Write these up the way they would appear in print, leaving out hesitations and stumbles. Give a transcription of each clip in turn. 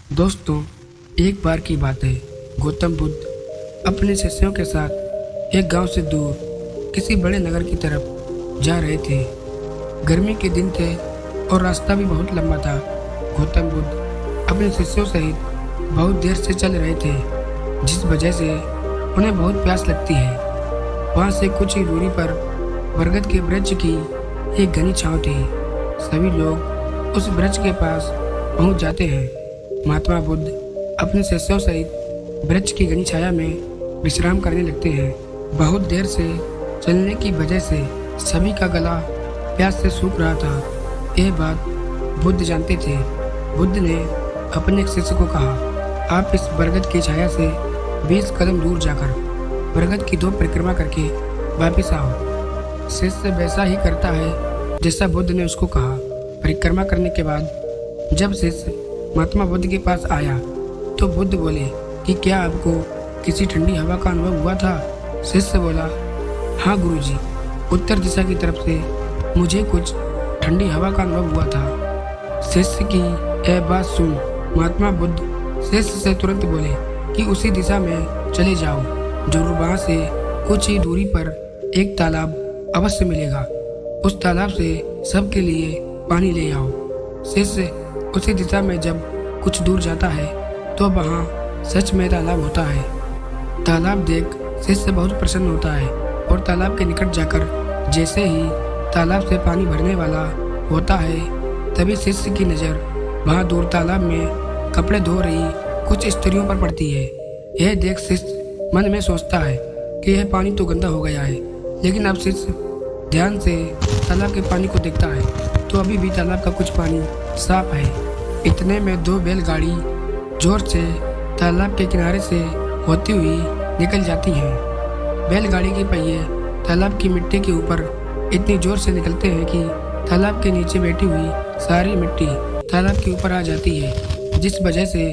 दोस्तों, एक बार की बात है। गौतम बुद्ध अपने शिष्यों के साथ एक गांव से दूर किसी बड़े नगर की तरफ जा रहे थे। गर्मी के दिन थे और रास्ता भी बहुत लंबा था। गौतम बुद्ध अपने शिष्यों सहित बहुत देर से चल रहे थे, जिस वजह से उन्हें बहुत प्यास लगती है। वहाँ से कुछ ही दूरी पर बरगद के वृक्ष की एक घनी छांव थी। सभी लोग उस वृक्ष के पास पहुँच जाते हैं। महात्मा बुद्ध अपने शिष्यों सहित वृक्ष की घनी छाया में विश्राम करने लगते हैं। बहुत देर से चलने की वजह से सभी का गला प्यास से सूख रहा था। यह बात बुद्ध जानते थे। बुद्ध ने अपने एक शिष्य को कहा, आप इस बरगद की छाया से 20 कदम दूर जाकर बरगद की 2 परिक्रमा करके वापस आओ। शिष्य वैसा ही करता है जैसा बुद्ध ने उसको कहा। परिक्रमा करने के बाद जब शिष्य महात्मा बुद्ध के पास आया तो बुद्ध बोले कि क्या आपको किसी ठंडी हवा का अनुभव हुआ था? शिष्य बोला, हाँ गुरुजी, उत्तर दिशा की तरफ से मुझे कुछ ठंडी हवा का अनुभव हुआ था। शिष्य की यह बात सुन महात्मा बुद्ध शिष्य से तुरंत बोले कि उसी दिशा में चले जाओ, जरूर वहाँ से कुछ ही दूरी पर एक तालाब अवश्य मिलेगा। उस तालाब से सबके लिए पानी ले आओ। शिष्य उसी दिशा में जब कुछ दूर जाता है तो वहाँ सच में तालाब होता है। तालाब देख शिष्य बहुत प्रसन्न होता है और तालाब के निकट जाकर जैसे ही तालाब से पानी भरने वाला होता है तभी शिष्य की नज़र वहाँ दूर तालाब में कपड़े धो रही कुछ स्त्रियों पर पड़ती है। यह देख शिष्य मन में सोचता है कि यह पानी तो गंदा हो गया है, लेकिन अब शिष्य ध्यान से तालाब के पानी को देखता है तो अभी भी तालाब का कुछ पानी साफ है। इतने में 2 बैलगाड़ी जोर से तालाब के किनारे से होती हुई निकल जाती हैं। बैलगाड़ी के पहिए तालाब की मिट्टी के ऊपर इतनी जोर से निकलते हैं कि तालाब के नीचे बैठी हुई सारी मिट्टी तालाब के ऊपर आ जाती है, जिस वजह से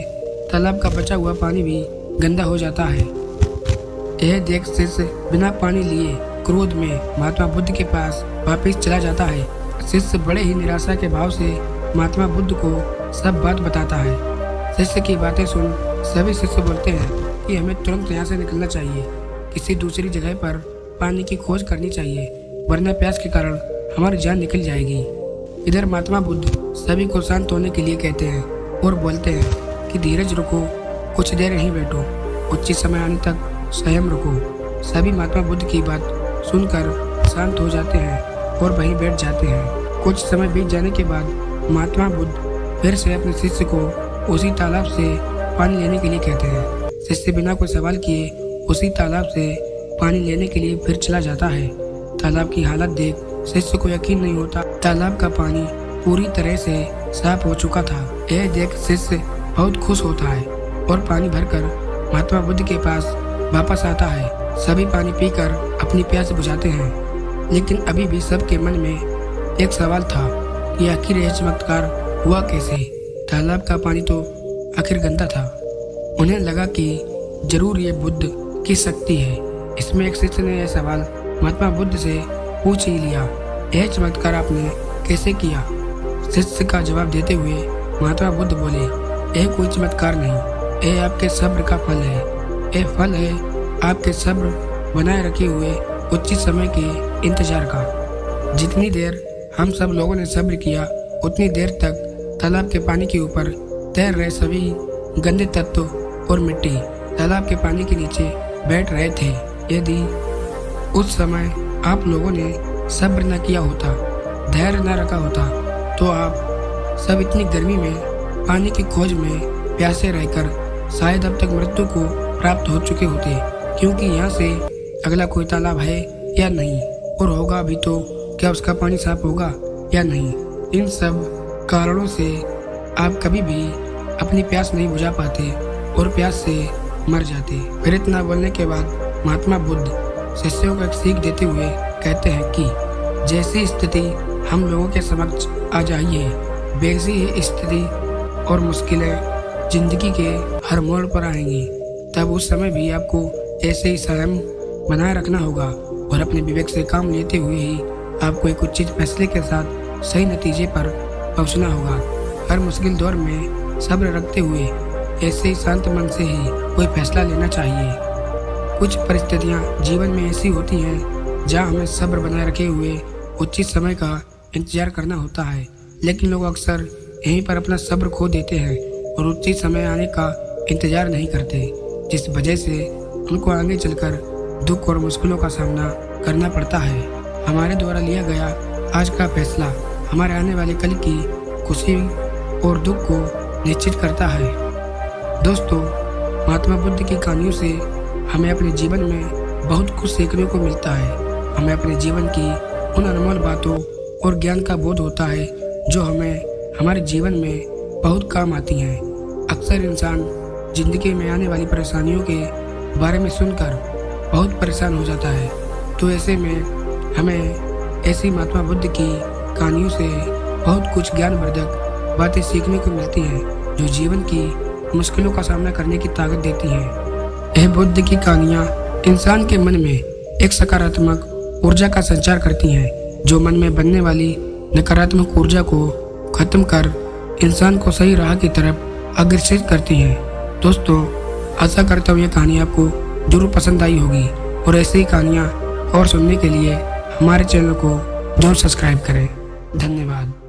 तालाब का बचा हुआ पानी भी गंदा हो जाता है। यह देख शिष्य बिना पानी लिए क्रोध में महात्मा बुद्ध के पास वापस चला जाता है। शिष्य बड़े ही निराशा के भाव से महात्मा बुद्ध को सब बात बताता है। शिष्य की बातें सुन सभी शिष्य बोलते हैं कि हमें तुरंत यहाँ से निकलना चाहिए, किसी दूसरी जगह पर पानी की खोज करनी चाहिए, वरना प्यास के कारण हमारी जान निकल जाएगी। इधर महात्मा बुद्ध सभी को शांत होने के लिए कहते हैं और बोलते हैं कि धीरज रखो, कुछ देर यहीं बैठो, उचित समय आने तक संयम रखो। सभी महात्मा बुद्ध की बात सुनकर शांत हो जाते हैं और वहीं बैठ जाते हैं। कुछ समय बीत जाने के बाद महात्मा बुद्ध फिर से अपने शिष्य को उसी तालाब से पानी लेने के लिए कहते हैं। शिष्य बिना कोई सवाल किए उसी तालाब से पानी लेने के लिए फिर चला जाता है। तालाब की हालत देख शिष्य को यकीन नहीं होता। तालाब का पानी पूरी तरह से साफ हो चुका था। यह देख शिष्य बहुत खुश होता है और पानी भरकर महात्मा बुद्ध के पास वापस आता है। सभी पानी पीकर अपनी प्यास बुझाते हैं, लेकिन अभी भी सबके मन में एक सवाल था कि आखिर यह चमत्कार हुआ कैसे? तालाब का पानी तो आखिर गंदा था। उन्हें लगा कि जरूर ये बुद्ध की शक्ति है। इसमें एक शिष्य ने यह सवाल महात्मा बुद्ध से पूछ ही लिया, यह चमत्कार आपने कैसे किया? शिष्य का जवाब देते हुए महात्मा बुद्ध बोले, यह कोई चमत्कार नहीं, यह आपके सब्र का फल है। यह फल है आपके सब्र बनाए रखे हुए उचित समय के इंतजार का। जितनी देर हम सब लोगों ने सब्र किया उतनी देर तक तालाब के पानी के ऊपर तैर रहे सभी गंदे तत्व और मिट्टी तालाब के पानी के नीचे बैठ रहे थे। यदि उस समय आप लोगों ने सब्र न किया होता, धैर्य न रखा होता, तो आप सब इतनी गर्मी में पानी की खोज में प्यासे रहकर शायद अब तक मृत्यु को प्राप्त हो चुके होते, क्योंकि यहाँ से अगला कोई तालाब है या नहीं, और होगा भी तो क्या उसका पानी साफ होगा या नहीं। इन सब कारणों से आप कभी भी अपनी प्यास नहीं बुझा पाते और प्यास से मर जाते। फिर इतना बोलने के बाद महात्मा बुद्ध शिष्यों को एक सीख देते हुए कहते हैं कि जैसी स्थिति हम लोगों के समक्ष आ जाई है, वैसी ही स्थिति और मुश्किलें जिंदगी के हर मोड़ पर आएंगी। तब उस समय भी आपको ऐसे ही संयम बनाए रखना होगा और अपने विवेक से काम लेते हुए ही आपको एक उचित फैसले के साथ सही नतीजे पर पहुंचना होगा। हर मुश्किल दौर में सब्र रखते हुए ऐसे ही शांत मन से ही कोई फैसला लेना चाहिए। कुछ परिस्थितियाँ जीवन में ऐसी होती हैं जहाँ हमें सब्र बनाए रखे हुए उचित समय का इंतजार करना होता है, लेकिन लोग अक्सर यहीं पर अपना सब्र खो देते हैं और उचित समय आने का इंतजार नहीं करते, जिस वजह से उनको आगे चलकर दुख और मुश्किलों का सामना करना पड़ता है। हमारे द्वारा लिया गया आज का फैसला हमारे आने वाले कल की खुशी और दुख को निश्चित करता है। दोस्तों, महात्मा बुद्ध की कहानियों से हमें अपने जीवन में बहुत कुछ सीखने को मिलता है। हमें अपने जीवन की उन अनमोल बातों और ज्ञान का बोध होता है जो हमें हमारे जीवन में बहुत काम आती हैं। अक्सर इंसान जिंदगी में आने वाली परेशानियों के बारे में सुनकर बहुत परेशान हो जाता है, तो ऐसे में हमें ऐसी महात्मा बुद्ध की कहानियों से बहुत कुछ ज्ञानवर्धक बातें सीखने को मिलती हैं जो जीवन की मुश्किलों का सामना करने की ताकत देती हैं। यह बुद्ध की कहानियाँ इंसान के मन में एक सकारात्मक ऊर्जा का संचार करती हैं, जो मन में बनने वाली नकारात्मक ऊर्जा को खत्म कर इंसान को सही राह की तरफ अग्रसर करती हैं। दोस्तों, आशा करता हूँ ये कहानी आपको जरूर पसंद आई होगी और ऐसी ही कहानियाँ और सुनने के लिए हमारे चैनल को जरूर सब्सक्राइब करें। धन्यवाद।